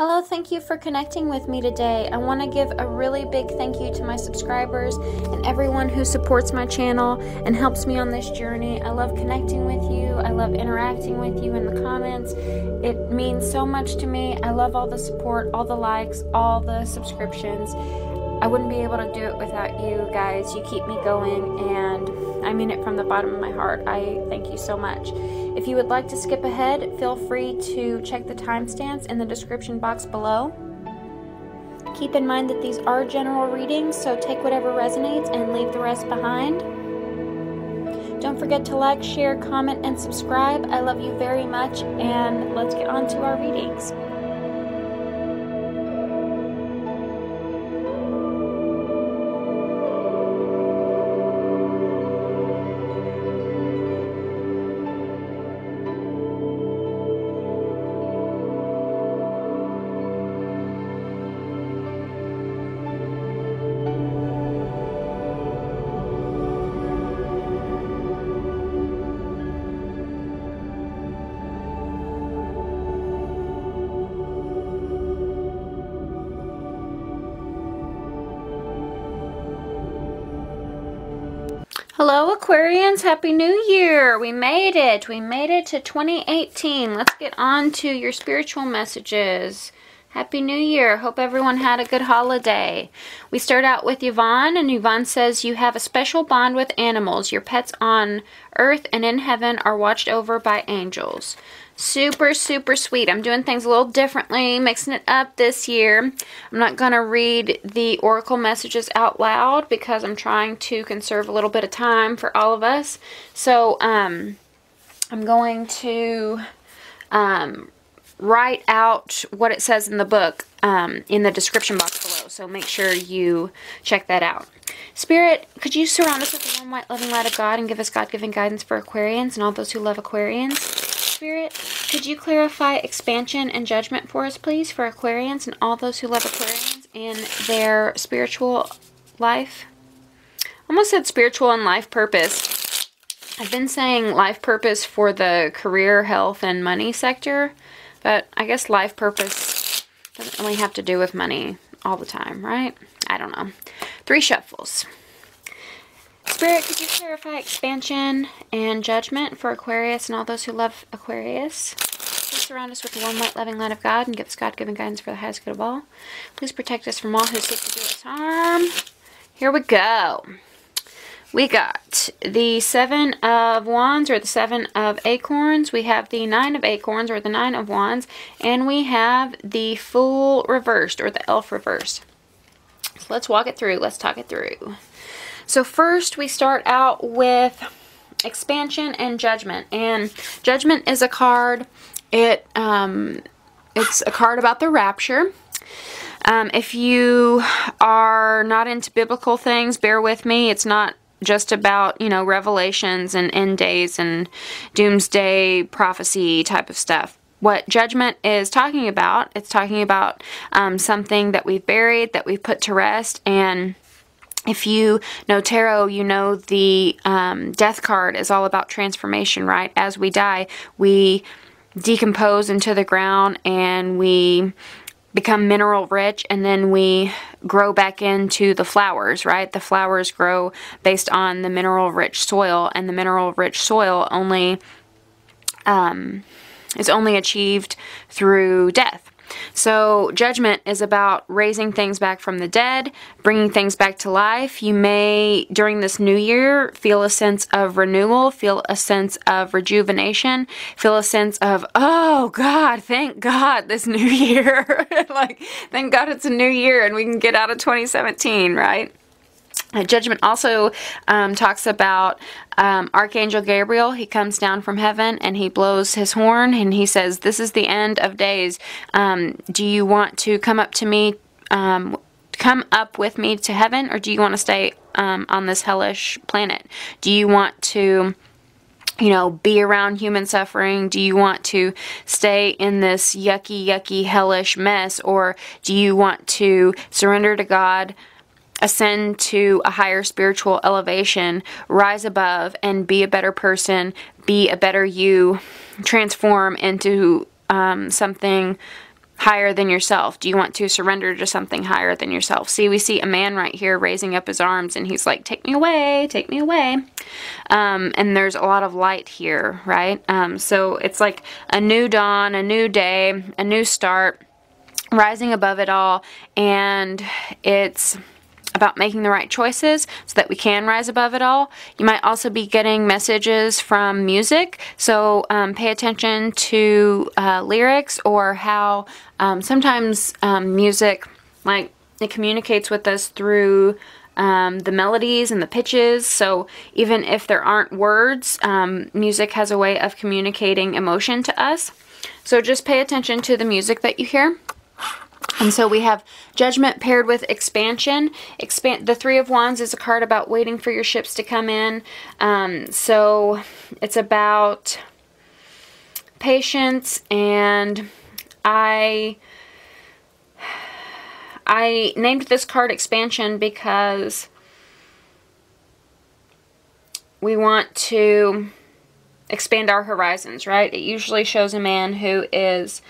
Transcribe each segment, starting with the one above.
Hello, thank you for connecting with me today. I want to give a really big thank you to my subscribers and everyone who supports my channel and helps me on this journey. I love connecting with you. I love interacting with you in the comments. It means so much to me. I love all the support, all the likes, all the subscriptions. I wouldn't be able to do it without you guys. You keep me going, and I mean it from the bottom of my heart. I thank you so much. If you would like to skip ahead, feel free to check the timestamps in the description box below. Keep in mind that these are general readings, so take whatever resonates and leave the rest behind. Don't forget to like, share, comment, and subscribe. I love you very much, and let's get on to our readings. Hello Aquarians, Happy New Year! We made it! We made it to 2018. Let's get on to your spiritual messages. Happy New Year. Hope everyone had a good holiday. We start out with Yvonne, and Yvonne says, you have a special bond with animals. Your pets on earth and in heaven are watched over by angels. Super, super sweet. I'm doing things a little differently, mixing it up this year. I'm not going to read the oracle messages out loud because I'm trying to conserve a little bit of time for all of us. So, I'm going to write out what it says in the book in the description box below. So make sure you check that out. Spirit, could you surround us with the warm, white, loving light of God and give us God-given guidance for Aquarians and all those who love Aquarians? Spirit, could you clarify expansion and judgment for us, please, for Aquarians and all those who love Aquarians in their spiritual life? I almost said spiritual and life purpose. I've been saying life purpose for the career, health, and money sector, but I guess life purpose doesn't really have to do with money all the time, right? I don't know. 3 shuffles. Spirit, could you clarify expansion and judgment for Aquarius and all those who love Aquarius? Please surround us with the warm, white, loving light of God and give us God-given guidance for the highest good of all. Please protect us from all who seek to do us harm. Here we go. We got the 7 of Wands, or the 7 of Acorns. We have the 9 of Acorns, or the 9 of Wands. And we have the Fool reversed, or the Elf reversed. So let's walk it through. Let's talk it through. So first we start out with expansion and judgment. And judgment is a card. It's a card about the rapture. If you are not into biblical things, bear with me. It's not just about, you know, revelations and end days and doomsday prophecy type of stuff. What judgment is talking about, it's talking about something that we've buried, that we've put to rest. And if you know tarot, you know the death card is all about transformation, right? As we die, we decompose into the ground and we become mineral rich, and then we grow back into the flowers, right? The flowers grow based on the mineral rich soil, and the mineral rich soil only is only achieved through death. So judgment is about raising things back from the dead, bringing things back to life. You may, during this new year, feel a sense of renewal, feel a sense of rejuvenation, feel a sense of, oh God, thank God this new year. Like, thank God it's a new year and we can get out of 2017, right? Judgment also talks about Archangel Gabriel. He comes down from heaven and he blows his horn and he says, this is the end of days. Do you want to come up to me, come up with me to heaven, or do you want to stay on this hellish planet? Do you want to, you know, be around human suffering? Do you want to stay in this yucky, yucky, hellish mess, or do you want to surrender to God, ascend to a higher spiritual elevation, rise above, and be a better person, be a better you, transform into something higher than yourself? Do you want to surrender to something higher than yourself? See, we see a man right here raising up his arms, and he's like, take me away, take me away. And there's a lot of light here, right? So it's like a new dawn, a new day, a new start, rising above it all, and it's about making the right choices so that we can rise above it all. You might also be getting messages from music, so pay attention to lyrics, or how sometimes music, like, it communicates with us through the melodies and the pitches. So even if there aren't words, music has a way of communicating emotion to us. So just pay attention to the music that you hear. And so we have Judgment paired with Expansion. The Three of Wands is a card about waiting for your ships to come in. So it's about patience, and I named this card Expansion because we want to expand our horizons, right? It usually shows a man who is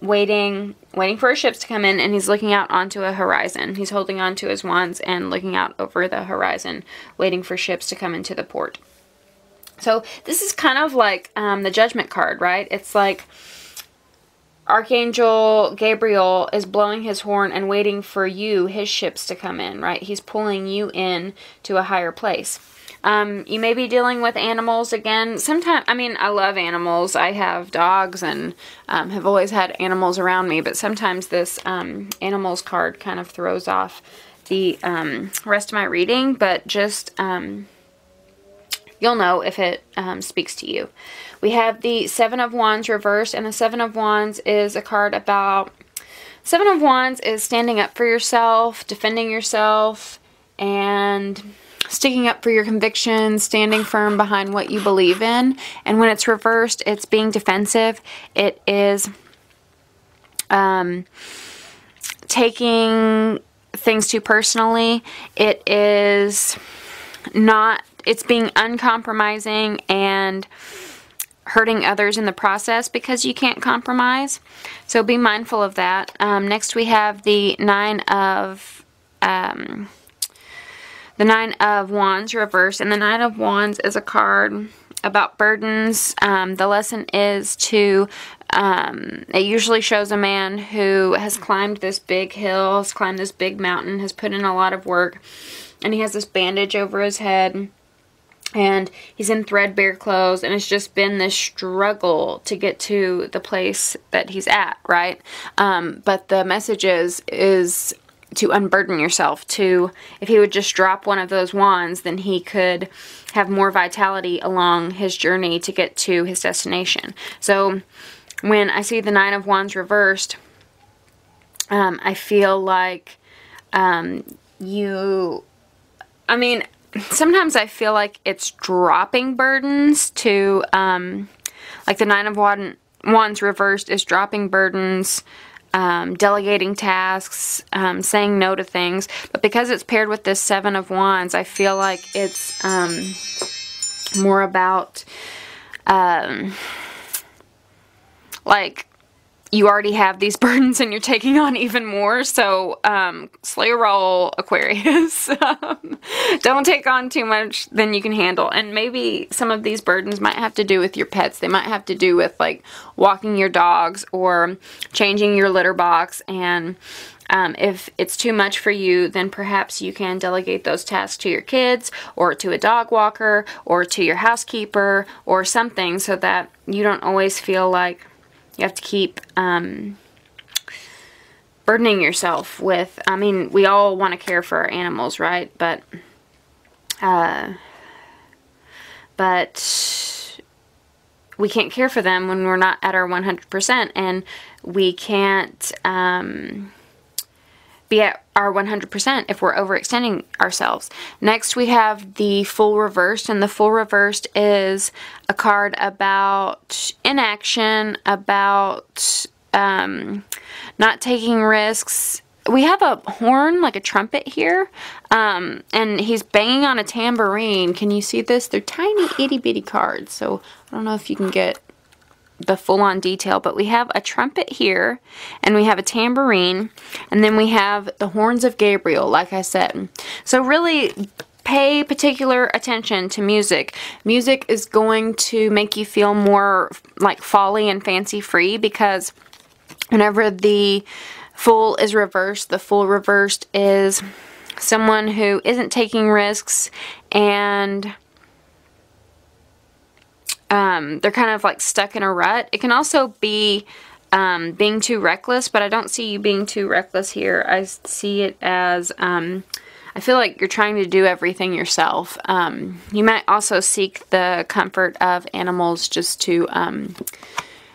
waiting for his ships to come in, and he's looking out onto a horizon. He's holding on to his wands and looking out over the horizon, waiting for ships to come into the port. So this is kind of like the Judgment card, right? It's like Archangel Gabriel is blowing his horn and waiting for you, his ships, to come in, right? He's pulling you in to a higher place. You may be dealing with animals again. Sometimes, I mean, I love animals. I have dogs and have always had animals around me, but sometimes this animals card kind of throws off the rest of my reading, but just you'll know if it speaks to you. We have the Seven of Wands reversed, and the Seven of Wands is a card about... Seven of Wands is standing up for yourself, defending yourself, and sticking up for your convictions, standing firm behind what you believe in. And when it's reversed, it's being defensive. It is taking things too personally. It is not... It's being uncompromising and hurting others in the process because you can't compromise. So be mindful of that. Next we have the Nine of Wands reversed, and the Nine of Wands is a card about burdens. The lesson is to, it usually shows a man who has climbed this big hill, has climbed this big mountain, has put in a lot of work, and he has this bandage over his head, and he's in threadbare clothes, and it's just been this struggle to get to the place that he's at, right? But the message is to unburden yourself. To, if he would just drop one of those wands, then he could have more vitality along his journey to get to his destination. So when I see the Nine of Wands reversed, I feel like sometimes I feel like it's dropping burdens to, like the Nine of Wands reversed is dropping burdens, delegating tasks, saying no to things. But because it's paired with this Seven of Wands, I feel like it's more about, like, you already have these burdens and you're taking on even more. So, slow your roll, Aquarius. Don't take on too much than you can handle. And maybe some of these burdens might have to do with your pets. They might have to do with, like, walking your dogs or changing your litter box. And if it's too much for you, then perhaps you can delegate those tasks to your kids or to a dog walker or to your housekeeper or something, so that you don't always feel like you have to keep burdening yourself with, I mean, we all want to care for our animals, right? But we can't care for them when we're not at our 100%, and we can't be at our 100% if we're overextending ourselves. Next we have the Fool reversed, and the Fool reversed is a card about inaction, about not taking risks. We have a horn, like a trumpet here, and he's banging on a tambourine. Can you see this? They're tiny itty bitty cards, so I don't know if you can get the full-on detail, but we have a trumpet here, and we have a tambourine, and then we have the horns of Gabriel, like I said. So really pay particular attention to music. Music is going to make you feel more like folly and fancy-free, because whenever the Fool is reversed, the Fool reversed is someone who isn't taking risks, and they're kind of like stuck in a rut. It can also be being too reckless, but I don't see you being too reckless here. I see it as, I feel like you're trying to do everything yourself. You might also seek the comfort of animals just to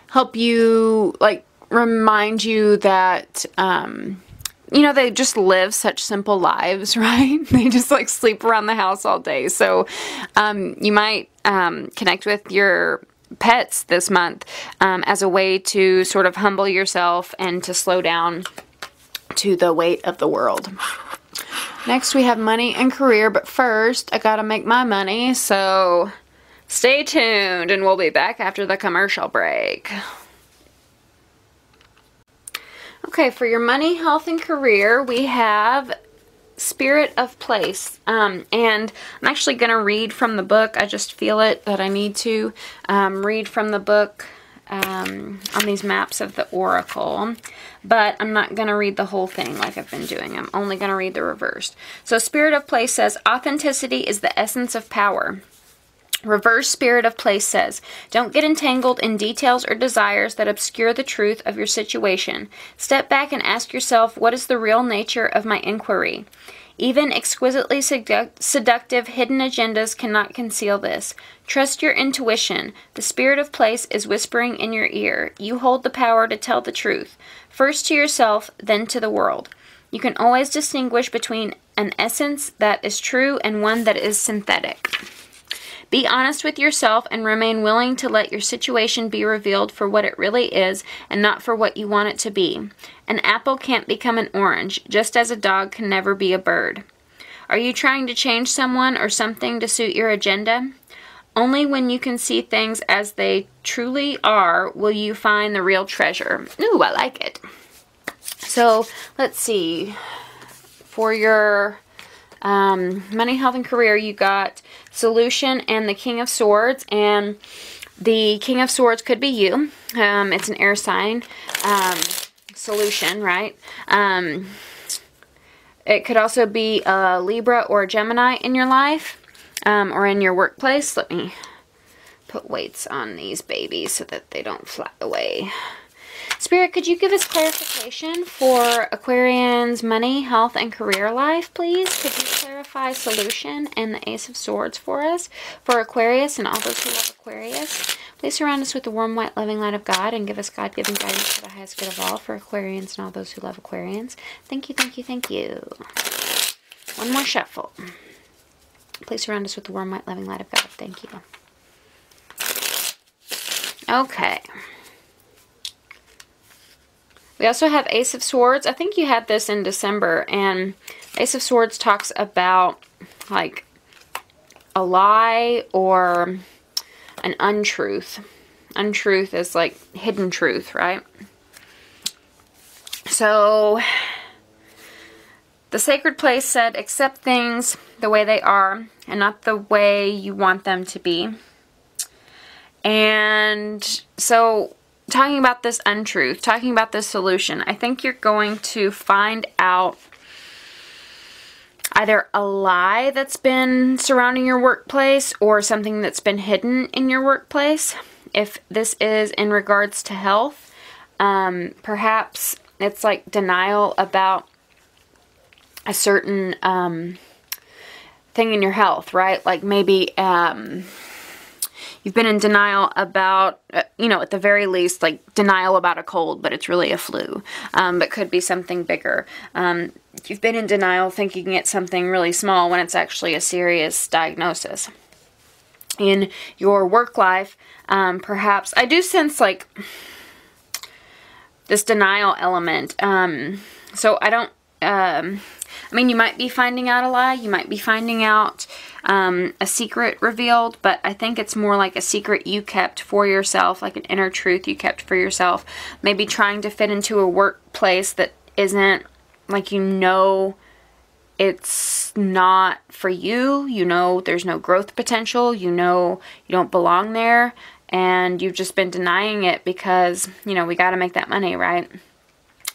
help you, like, remind you that, you know, they just live such simple lives, right? They just like sleep around the house all day. So you might connect with your pets this month as a way to sort of humble yourself and to slow down to the weight of the world. Next we have money and career, but first I gotta make my money, so stay tuned and we'll be back after the commercial break. Okay, for your money, health, and career, we have Spirit of Place. And I'm actually going to read from the book. I just feel it that I need to read from the book on these maps of the Oracle. But I'm not going to read the whole thing like I've been doing. I'm only going to read the reversed. So Spirit of Place says, authenticity is the essence of power. Reverse Spirit of Place says, don't get entangled in details or desires that obscure the truth of your situation. Step back and ask yourself, what is the real nature of my inquiry? Even exquisitely seductive hidden agendas cannot conceal this. Trust your intuition. The Spirit of Place is whispering in your ear. You hold the power to tell the truth. First to yourself, then to the world. You can always distinguish between an essence that is true and one that is synthetic. Be honest with yourself and remain willing to let your situation be revealed for what it really is and not for what you want it to be. An apple can't become an orange, just as a dog can never be a bird. Are you trying to change someone or something to suit your agenda? Only when you can see things as they truly are will you find the real treasure. Ooh, I like it. So, let's see. For your money, health, and career, you got Solution and the King of Swords, and the King of Swords could be you. It's an air sign. Solution, right? It could also be a Libra or a Gemini in your life, or in your workplace. Let me put weights on these babies so that they don't fly away. Spirit, could you give us clarification for Aquarians' money, health, and career life, please? Could you clarify Solution and the Ace of Swords for us, for Aquarius and all those who love Aquarius? Please surround us with the warm, white, loving light of God and give us God-given guidance for the highest good of all, for Aquarians and all those who love Aquarians. Thank you, thank you, thank you. One more shuffle. Please surround us with the warm, white, loving light of God. Thank you. Okay. We also have Ace of Swords. I think you had this in December, and Ace of Swords talks about like a lie or an untruth. Untruth is like hidden truth, right? So the Sacred Place said, accept things the way they are and not the way you want them to be. And so talking about this untruth, talking about this solution, I think you're going to find out either a lie that's been surrounding your workplace or something that's been hidden in your workplace. If this is in regards to health, perhaps it's like denial about a certain thing in your health, right? Like maybe you've been in denial about, you know, at the very least, like denial about a cold, but it's really a flu. But could be something bigger. You've been in denial thinking it's something really small when it's actually a serious diagnosis. In your work life, perhaps, I do sense like this denial element. So I don't I mean, you might be finding out a lie. You might be finding out a secret revealed, but I think it's more like a secret you kept for yourself, like an inner truth you kept for yourself. Maybe trying to fit into a workplace that isn't, like, you know, it's not for you. You know there's no growth potential. You know you don't belong there, and you've just been denying it because, you know, we got to make that money, right?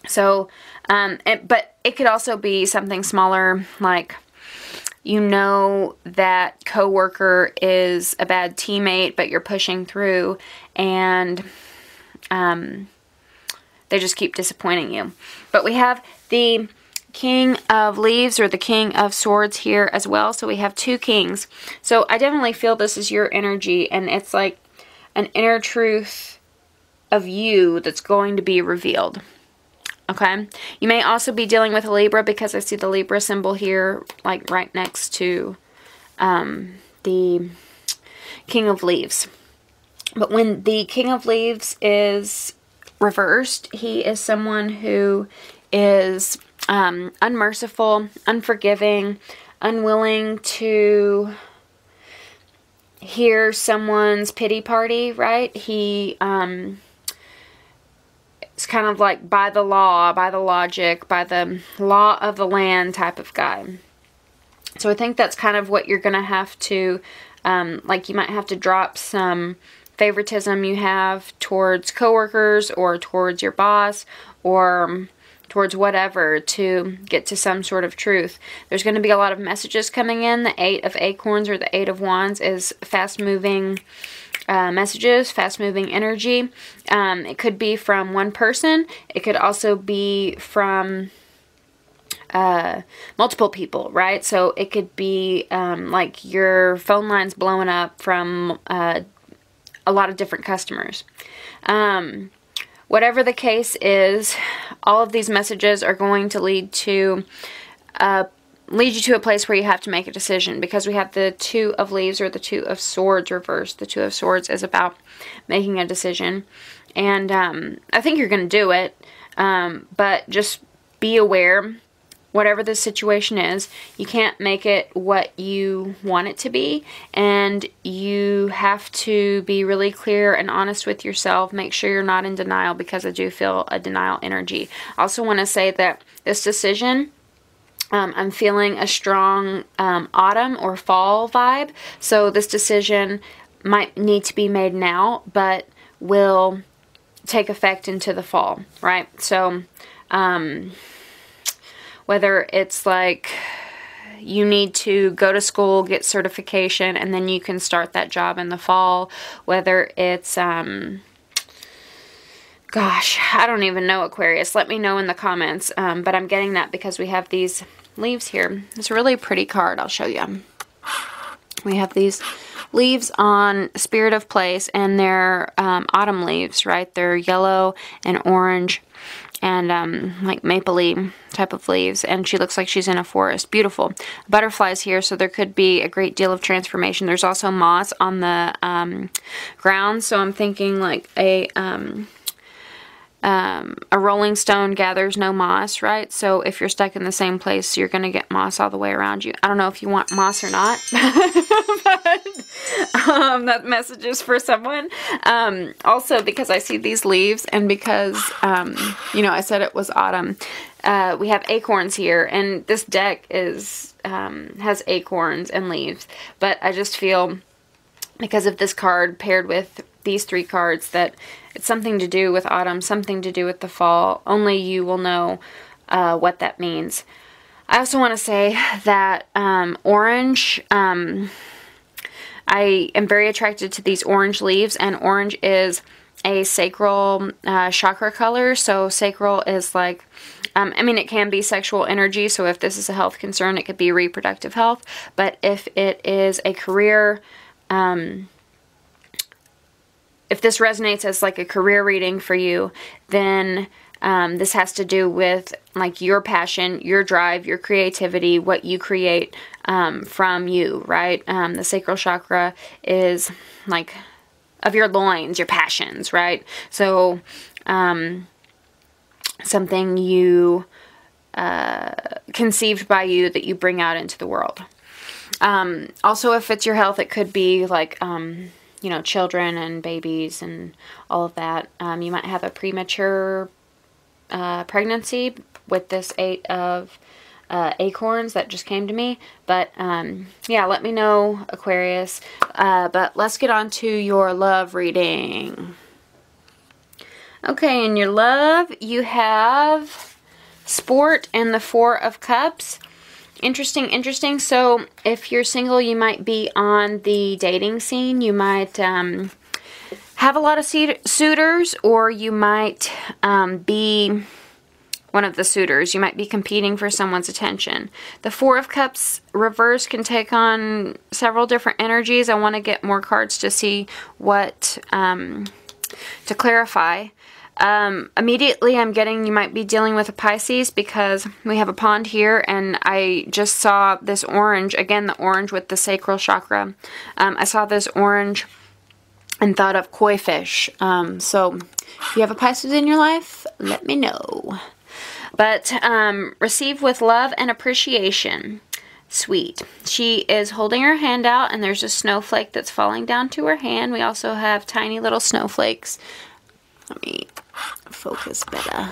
So, but it could also be something smaller, like, you know that coworker is a bad teammate, but you're pushing through, and they just keep disappointing you. But we have the King of Leaves, or the King of Swords here as well. So we have two kings. So I definitely feel this is your energy, and it's like an inner truth of you that's going to be revealed. Okay, you may also be dealing with a Libra, because I see the Libra symbol here, like right next to the King of Leaves. But when the King of Leaves is reversed, he is someone who is unmerciful, unforgiving, unwilling to hear someone's pity party, right? He it's kind of like by the law, by the logic, by the law of the land type of guy. So I think that's kind of what you're going to have to, like, you might have to drop some favoritism you have towards coworkers or towards your boss or towards whatever to get to some sort of truth. There's going to be a lot of messages coming in. The Eight of Acorns, or the Eight of Wands, is fast-moving messages, fast-moving energy. It could be from one person. It could also be from multiple people, right? So it could be like your phone line's blowing up from a lot of different customers. Whatever the case is, all of these messages are going to lead you to a place where you have to make a decision, because we have the Two of Leaves, or the Two of Swords reversed. The Two of Swords is about making a decision, and I think you're going to do it, but just be aware, whatever the situation is, you can't make it what you want it to be, and you have to be really clear and honest with yourself. Make sure you're not in denial, because I do feel a denial energy. I also want to say that this decision, I'm feeling a strong autumn or fall vibe. So this decision might need to be made now, but will take effect into the fall, right? So whether it's like you need to go to school, get certification, and then you can start that job in the fall, whether it's gosh, I don't even know, Aquarius. Let me know in the comments. But I'm getting that because we have these leaves here. It's a really pretty card. I'll show you. We have these leaves on Spirit of Place, and they're autumn leaves, right? They're yellow and orange and like mapley type of leaves, and she looks like she's in a forest. Beautiful. Butterflies here, so there could be a great deal of transformation. There's also moss on the ground, so I'm thinking like a rolling stone gathers no moss, right? So if you're stuck in the same place, you're going to get moss all the way around you. I don't know if you want moss or not, but that message is for someone. Also, because I see these leaves, and because, you know, I said it was autumn, we have acorns here, and this deck is has acorns and leaves, but I just feel, because of this card paired with these three cards, that it's something to do with autumn, something to do with the fall. Only you will know what that means. I also want to say that orange, I am very attracted to these orange leaves, and orange is a sacral chakra color. So sacral is like, I mean, it can be sexual energy, so if this is a health concern, it could be reproductive health, but if it is a career, if this resonates as like a career reading for you, then this has to do with like your passion, your drive, your creativity, what you create from you, right? The sacral chakra is like of your loins, your passions, right? So something you conceived by you that you bring out into the world. Also, if it's your health, it could be like, you know, children and babies and all of that. You might have a premature pregnancy with this 8 of acorns that just came to me. But yeah, let me know, Aquarius. But let's get on to your love reading. Okay, in your love, you have sport and the 4 of cups. Interesting, interesting. So if you're single, you might be on the dating scene. You might have a lot of suitors, or you might be one of the suitors. You might be competing for someone's attention. The 4 of Cups reverse can take on several different energies. I want to get more cards to see what, to clarify. Immediately I'm getting you might be dealing with a Pisces, because we have a pond here, and I just saw this orange, again the orange with the sacral chakra. I saw this orange and thought of koi fish. So if you have a Pisces in your life, let me know. But receive with love and appreciation. Sweet. She is holding her hand out, and there's a snowflake that's falling down to her hand. We also have tiny little snowflakes. Let me focus better.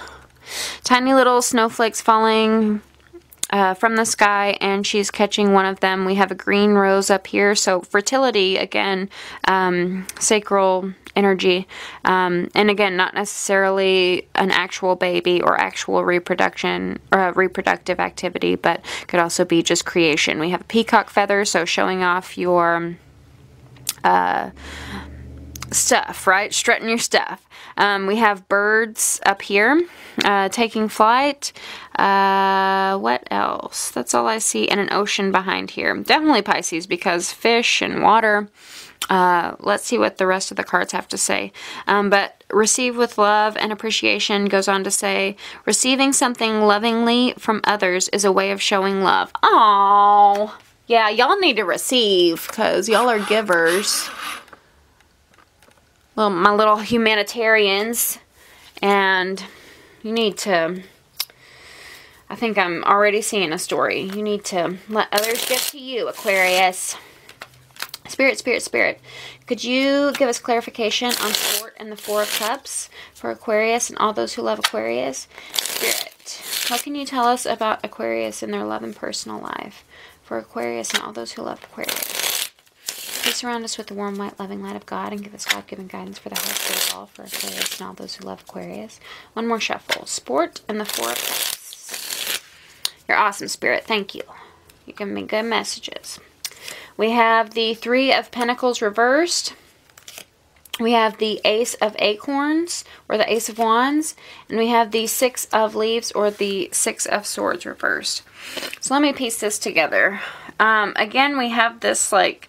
Tiny little snowflakes falling from the sky, and she's catching one of them. We have a green rose up here, so fertility again, sacral energy, and again, not necessarily an actual baby or actual reproduction or reproductive activity, but could also be just creation. We have a peacock feather, so showing off your stuff, right? Strutting your stuff. We have birds up here taking flight. What else? That's all I see. And an ocean behind here. Definitely Pisces, because fish and water. Let's see what the rest of the cards have to say. But receive with love and appreciation goes on to say, receiving something lovingly from others is a way of showing love. Aww. Yeah, y'all need to receive, because y'all are givers. Well, my little humanitarians, and you need to, I think I'm already seeing a story. You need to let others give to you, Aquarius. Spirit, Spirit, Spirit. Could you give us clarification on sport and the 4 of Cups for Aquarius and all those who love Aquarius? Spirit, what can you tell us about Aquarius and their love and personal life for Aquarius and all those who love Aquarius? Please surround us with the warm, white, loving light of God and give us God-given guidance for the hearts of all for Aquarius and all those who love Aquarius. One more shuffle. Sport and the 4 of Cups. You're awesome, Spirit. Thank you. You're giving me good messages. We have the 3 of Pentacles reversed. We have the Ace of Acorns, or the Ace of Wands. And we have the 6 of Leaves, or the 6 of Swords reversed. So let me piece this together. Again, we have this, like,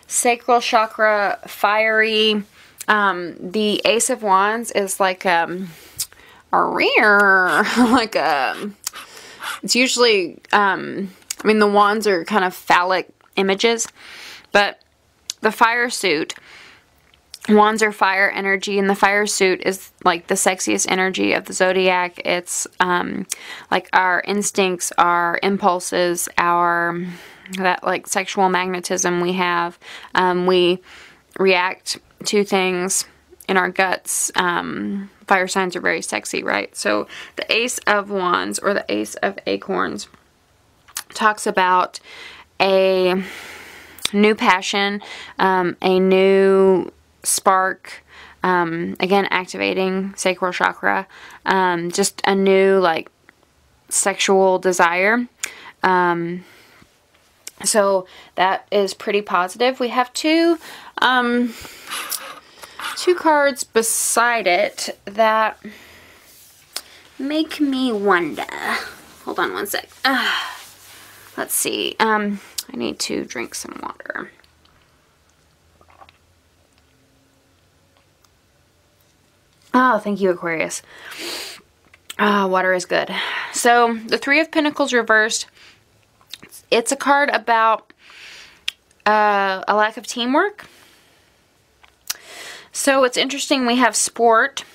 sacral chakra, fiery. The Ace of Wands is like a rare, like a, it's usually, I mean, the wands are kind of phallic images, but the fire suit, wands are fire energy, and the fire suit is like the sexiest energy of the zodiac. It's like our instincts, our impulses, our that like sexual magnetism we have. We react to things in our guts. Fire signs are very sexy, right? So the Ace of Wands, or the Ace of Acorns, talks about a new passion, a new spark, again activating sacral chakra, just a new like sexual desire. So that is pretty positive. We have two cards beside it that make me wonder. Hold on one sec. Let's see. I need to drink some water. Oh, thank you, Aquarius. Water is good. So the 3 of Pentacles reversed. It's a card about a lack of teamwork. So it's interesting. We have sport,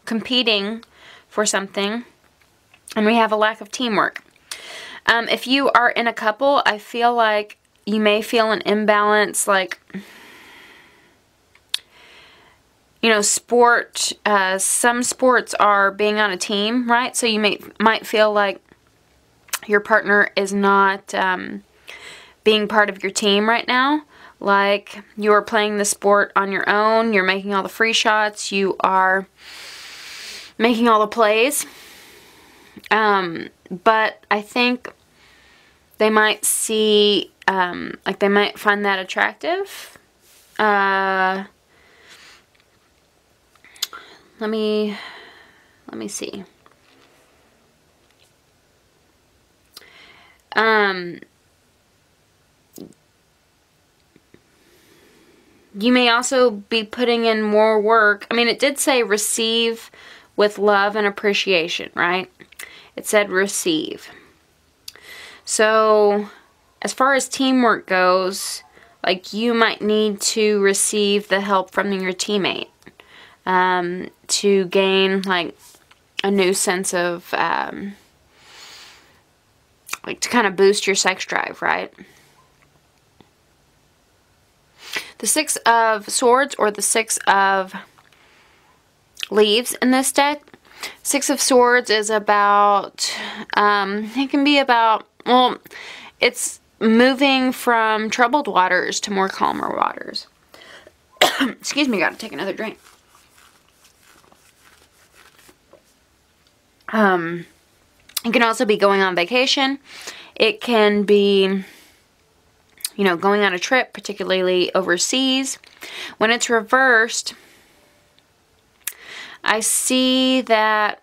competing for something. And we have a lack of teamwork. If you are in a couple, I feel like you may feel an imbalance, like, you know, some sports are being on a team, right? So you might feel like your partner is not being part of your team right now. Like, you're playing the sport on your own, you're making all the free shots, you are making all the plays. But I think they might see, like, they might find that attractive. Let me see. You may also be putting in more work. I mean, it did say receive with love and appreciation, right? It said receive. So, as far as teamwork goes, like, you might need to receive the help from your teammate to gain, like, a new sense of, like, to kind of boost your sex drive, right? The Six of Swords or the Six of Leaves in this deck. Six of Swords is about, it can be about, well, it's moving from troubled waters to more calmer waters. Excuse me, gotta take another drink. It can also be going on vacation. It can be, you know, going on a trip, particularly overseas. When it's reversed, I see that,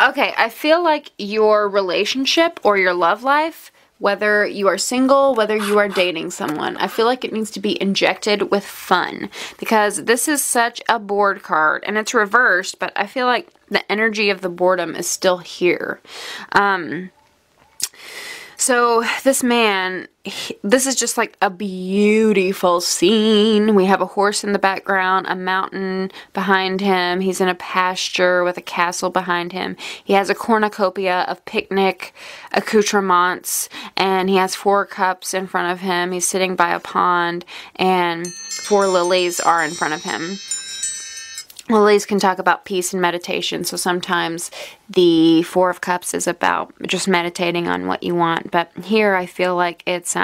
okay, I feel like your relationship or your love life, whether you are single, whether you are dating someone, I feel like it needs to be injected with fun, because this is such a bored card, and it's reversed, but I feel like the energy of the boredom is still here. So this man, this is just like a beautiful scene. We have a horse in the background, a mountain behind him. He's in a pasture with a castle behind him. He has a cornucopia of picnic accoutrements, and he has 4 cups in front of him. He's sitting by a pond, and 4 lilies are in front of him. Lilies can talk about peace and meditation, so sometimes the 4 of Cups is about just meditating on what you want, but here I feel like it's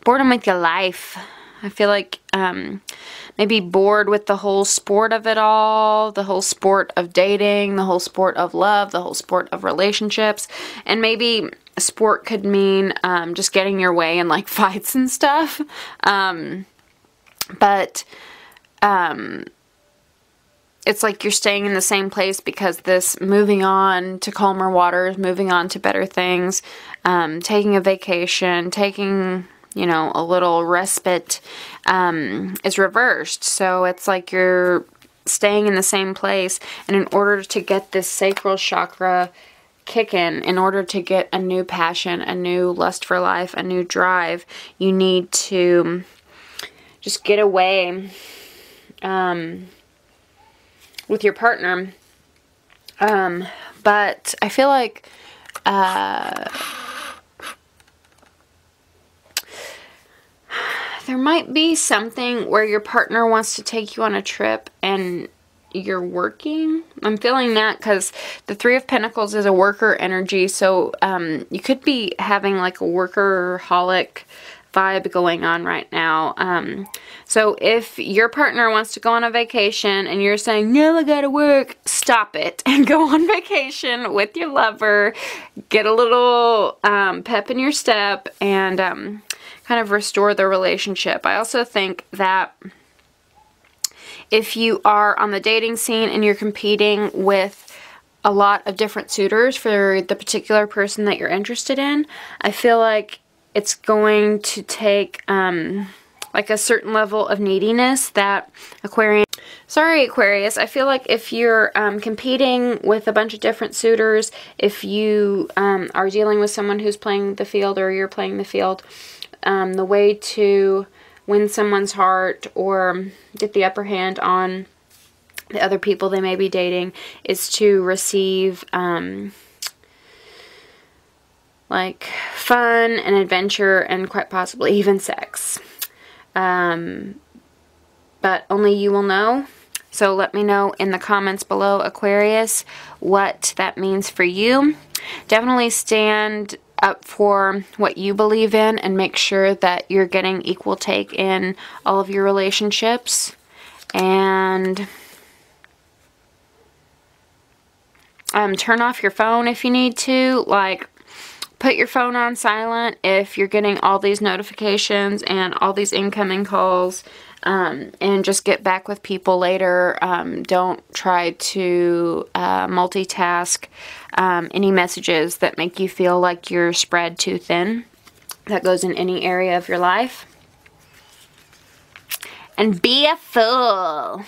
boredom with your life. I feel like maybe bored with the whole sport of it all, the whole sport of dating, the whole sport of love, the whole sport of relationships, and maybe sport could mean just getting your way in, like, fights and stuff, but it's like you're staying in the same place because this moving on to calmer waters, moving on to better things, taking a vacation, taking, you know, a little respite, is reversed. So it's like you're staying in the same place, and in order to get this sacral chakra kicking, in order to get a new passion, a new lust for life, a new drive, you need to just get away, with your partner, but I feel like, there might be something where your partner wants to take you on a trip and you're working. I'm feeling that because the 3 of Pentacles is a worker energy, so you could be having like a workaholic vibe going on right now. So if your partner wants to go on a vacation and you're saying, no, I gotta work, stop it and go on vacation with your lover. Get a little pep in your step and kind of restore the relationship. I also think that if you are on the dating scene and you're competing with a lot of different suitors for the particular person that you're interested in, I feel like it's going to take like a certain level of neediness that Aquarius, I feel like if you're competing with a bunch of different suitors, if you are dealing with someone who's playing the field or you're playing the field, the way to win someone's heart or get the upper hand on the other people they may be dating, is to receive, like, fun and adventure and quite possibly even sex. But only you will know. So let me know in the comments below, Aquarius, what that means for you. Definitely stand up for what you believe in and make sure that you're getting equal take in all of your relationships. And turn off your phone if you need to. Like, put your phone on silent if you're getting all these notifications and all these incoming calls, and just get back with people later. Don't try to multitask any messages that make you feel like you're spread too thin. That goes in any area of your life. And be a fool.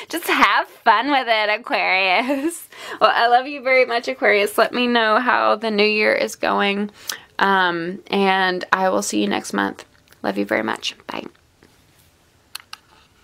Just have fun with it, Aquarius. Well, I love you very much, Aquarius. Let me know how the new year is going. And I will see you next month. Love you very much. Bye.